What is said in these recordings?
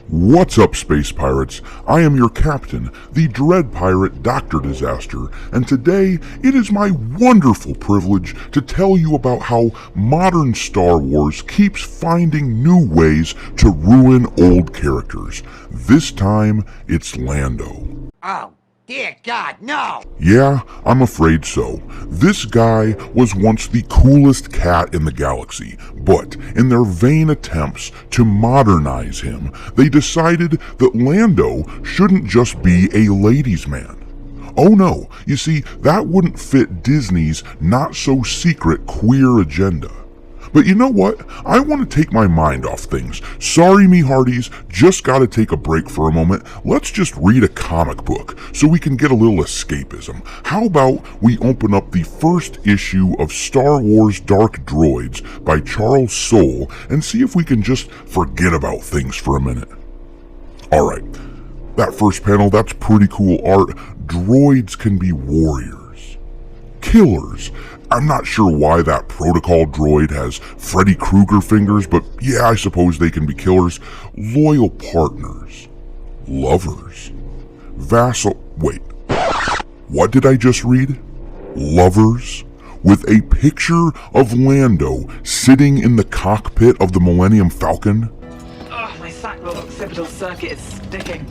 What's up, space pirates? I am your captain, the dread pirate Dr. Disaster, and today it is my wonderful privilege to tell you about how modern Star Wars keeps finding new ways to ruin old characters. This time, it's Lando. Oh, dear God, no! Yeah, I'm afraid so. This guy was once the coolest cat in the galaxy, but in their vain attempts to modernize him, they decided that Lando shouldn't just be a ladies' man. Oh no, you see, that wouldn't fit Disney's not-so-secret queer agenda. But you know what? I want to take my mind off things. Sorry, me hearties, just gotta take a break for a moment. Let's just read a comic book so we can get a little escapism. How about we open up the first issue of Star Wars Dark Droids by Charles Soule and see if we can just forget about things for a minute. Alright, that first panel, that's pretty cool art. Droids can be warriors. Killers. I'm not sure why that protocol droid has Freddy Krueger fingers, but yeah, I suppose they can be killers. Loyal partners. Lovers. Wait. What did I just read? Lovers? With a picture of Lando sitting in the cockpit of the Millennium Falcon? Oh, my sacral occipital circuit is sticking.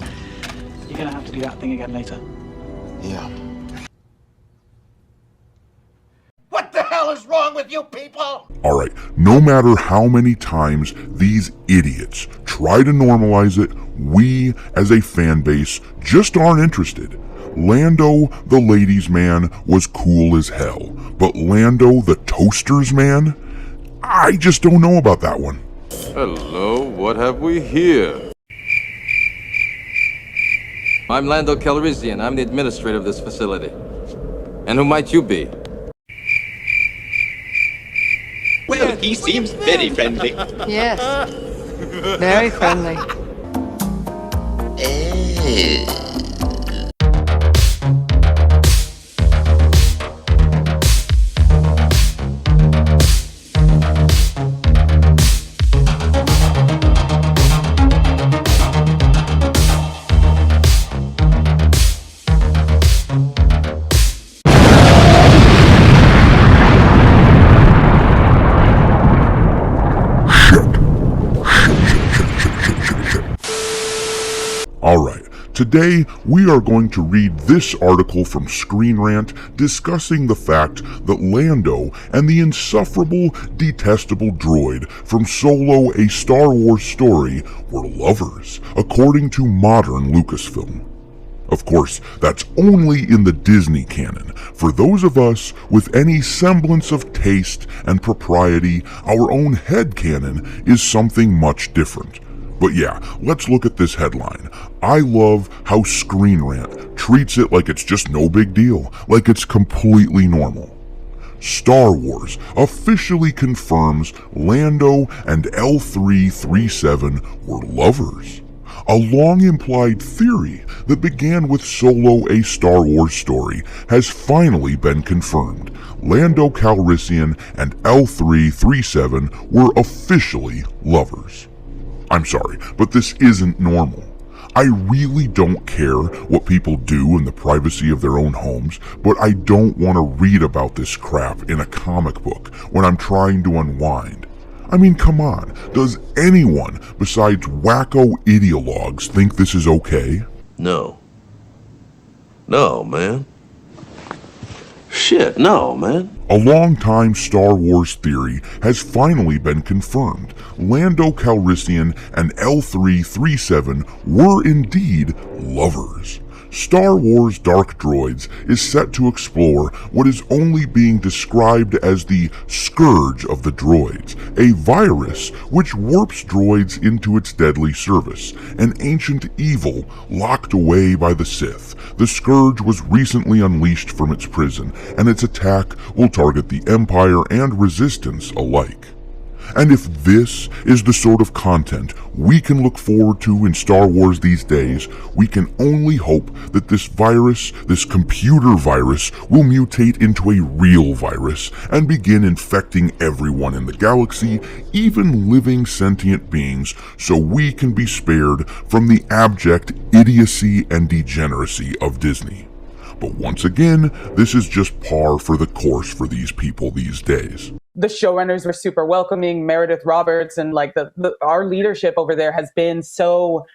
You're gonna have to do that thing again later. Yeah. What the hell is wrong with you people? Alright, no matter how many times these idiots try to normalize it, we as a fan base just aren't interested. Lando the ladies' man was cool as hell, but Lando the toasters man? I just don't know about that one. Hello, what have we here? I'm Lando Calrissian. I'm the administrator of this facility. And who might you be? Well, he seems very friendly. Yes, very friendly. Alright, today we are going to read this article from Screen Rant discussing the fact that Lando and the insufferable, detestable droid from Solo: A Star Wars Story were lovers, according to modern Lucasfilm. Of course, that's only in the Disney canon. For those of us with any semblance of taste and propriety, our own headcanon is something much different. But yeah, let's look at this headline. I love how Screen Rant treats it like it's just no big deal, like it's completely normal. Star Wars officially confirms Lando and L337 were lovers. A long-implied theory that began with Solo: A Star Wars Story has finally been confirmed. Lando Calrissian and L337 were officially lovers. I'm sorry, but this isn't normal. I really don't care what people do in the privacy of their own homes, but I don't want to read about this crap in a comic book when I'm trying to unwind. I mean, come on, does anyone besides wacko ideologues think this is okay? No. No, man. Shit, no, man. A long-time Star Wars theory has finally been confirmed. Lando Calrissian and L337 were indeed lovers. Star Wars Dark Droids is set to explore what is only being described as the Scourge of the Droids, a virus which warps droids into its deadly service, an ancient evil locked away by the Sith. The Scourge was recently unleashed from its prison, and its attack will target the Empire and Resistance alike. And if this is the sort of content we can look forward to in Star Wars these days, we can only hope that this virus, this computer virus, will mutate into a real virus and begin infecting everyone in the galaxy, even living sentient beings, so we can be spared from the abject idiocy and degeneracy of Disney. But once again, this is just par for the course for these people these days. The showrunners were super welcoming. Meredith Roberts and like our leadership over there has been so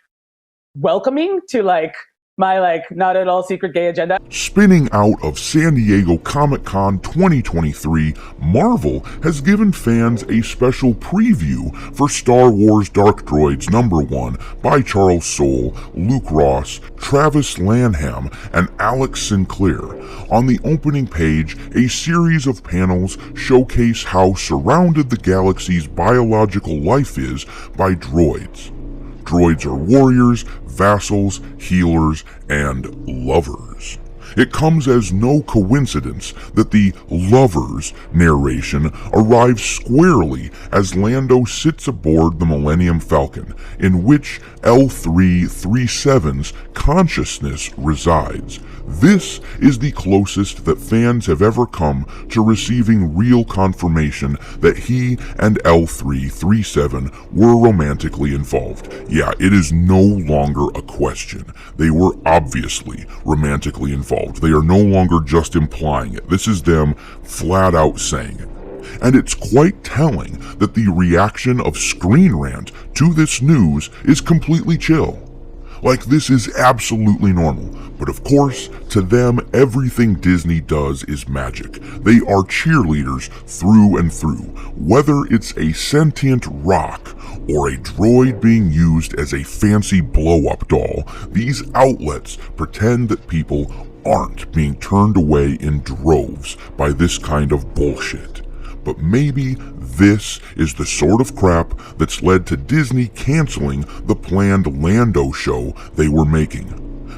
welcoming to like my like not at all secret gay agenda. Spinning out of San Diego Comic-Con 2023, Marvel has given fans a special preview for Star Wars Dark Droids #1 by Charles Soule, Luke Ross, Travis Lanham, and Alex Sinclair. On the opening page, a series of panels showcase how surrounded the galaxy's biological life is by droids. Droids are warriors, vassals, healers, and lovers. It comes as no coincidence that the lovers narration arrives squarely as Lando sits aboard the Millennium Falcon, in which L337's consciousness resides. This is the closest that fans have ever come to receiving real confirmation that he and L337 were romantically involved. Yeah, it is no longer a question. They were obviously romantically involved. They are no longer just implying it. This is them flat out saying it. And it's quite telling that the reaction of Screen Rant to this news is completely chill. Like, this is absolutely normal. But of course, to them, everything Disney does is magic. They are cheerleaders through and through. Whether it's a sentient rock or a droid being used as a fancy blow-up doll, these outlets pretend that people aren't being turned away in droves by this kind of bullshit. But maybe this is the sort of crap that's led to Disney canceling the planned Lando show they were making.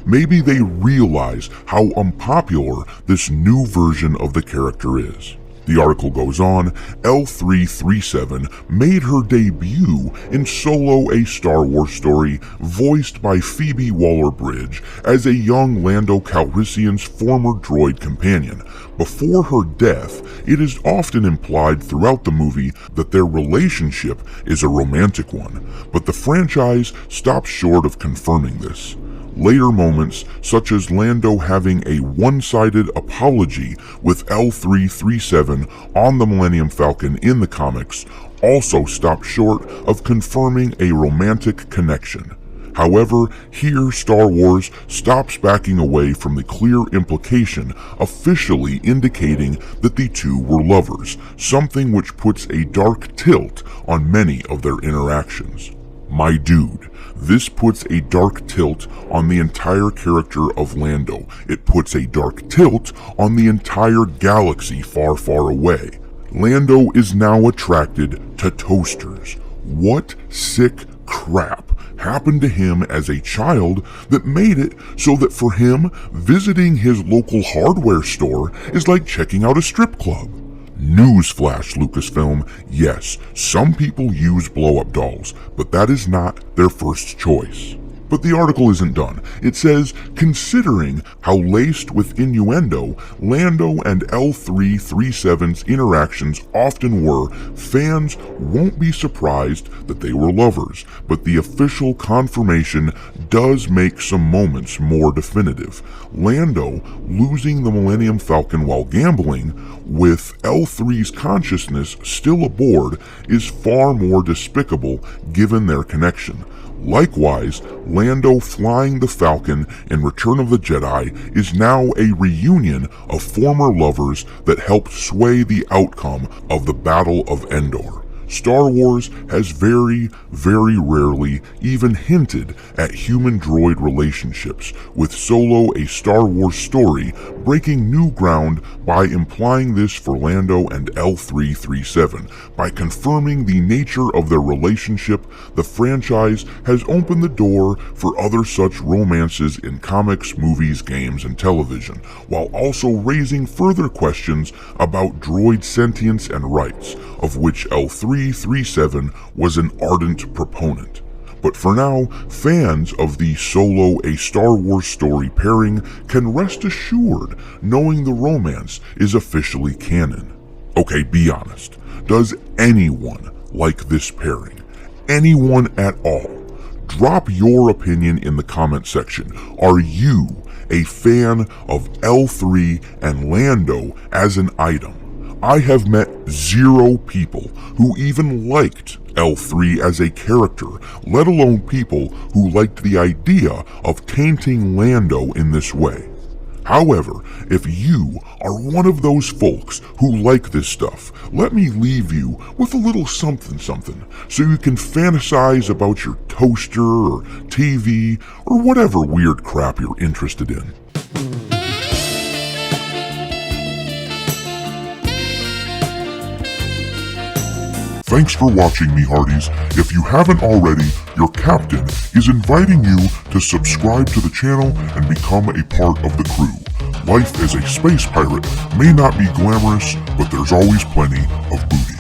Maybe they realize how unpopular this new version of the character is. The article goes on, L337 made her debut in Solo: A Star Wars Story, voiced by Phoebe Waller-Bridge as a young Lando Calrissian's former droid companion. Before her death, it is often implied throughout the movie that their relationship is a romantic one, but the franchise stops short of confirming this. Later moments, such as Lando having a one-sided apology with L337 on the Millennium Falcon in the comics, also stop short of confirming a romantic connection. However, here Star Wars stops backing away from the clear implication officially indicating that the two were lovers, something which puts a dark tilt on many of their interactions. My dude, this puts a dark tilt on the entire character of Lando. It puts a dark tilt on the entire galaxy far, far away. Lando is now attracted to toasters. What sick crap happened to him as a child that made it so that for him, visiting his local hardware store is like checking out a strip club? Newsflash, Lucasfilm, yes, some people use blow-up dolls, but that is not their first choice. But the article isn't done. It says, considering how laced with innuendo Lando and L337's interactions often were, fans won't be surprised that they were lovers, but the official confirmation does make some moments more definitive. Lando losing the Millennium Falcon while gambling, with L3's consciousness still aboard, is far more despicable given their connection. Likewise, Lando flying the Falcon in Return of the Jedi is now a reunion of former lovers that helped sway the outcome of the Battle of Endor. Star Wars has very, very rarely even hinted at human-droid relationships, with Solo: A Star Wars Story breaking new ground by implying this for Lando and L337. By confirming the nature of their relationship, the franchise has opened the door for other such romances in comics, movies, games, and television, while also raising further questions about droid sentience and rights, of which L3 L337 was an ardent proponent. But for now, fans of the Solo A Star Wars Story pairing can rest assured knowing the romance is officially canon. Okay, be honest. Does anyone like this pairing? Anyone at all? Drop your opinion in the comment section. Are you a fan of L3 and Lando as an item? I have met 0 people who even liked L3 as a character, let alone people who liked the idea of tainting Lando in this way. However, if you are one of those folks who like this stuff, let me leave you with a little something so you can fantasize about your toaster or TV or whatever weird crap you're interested in. Thanks for watching, me hearties. If you haven't already, your captain is inviting you to subscribe to the channel and become a part of the crew. Life as a space pirate may not be glamorous, but there's always plenty of booty.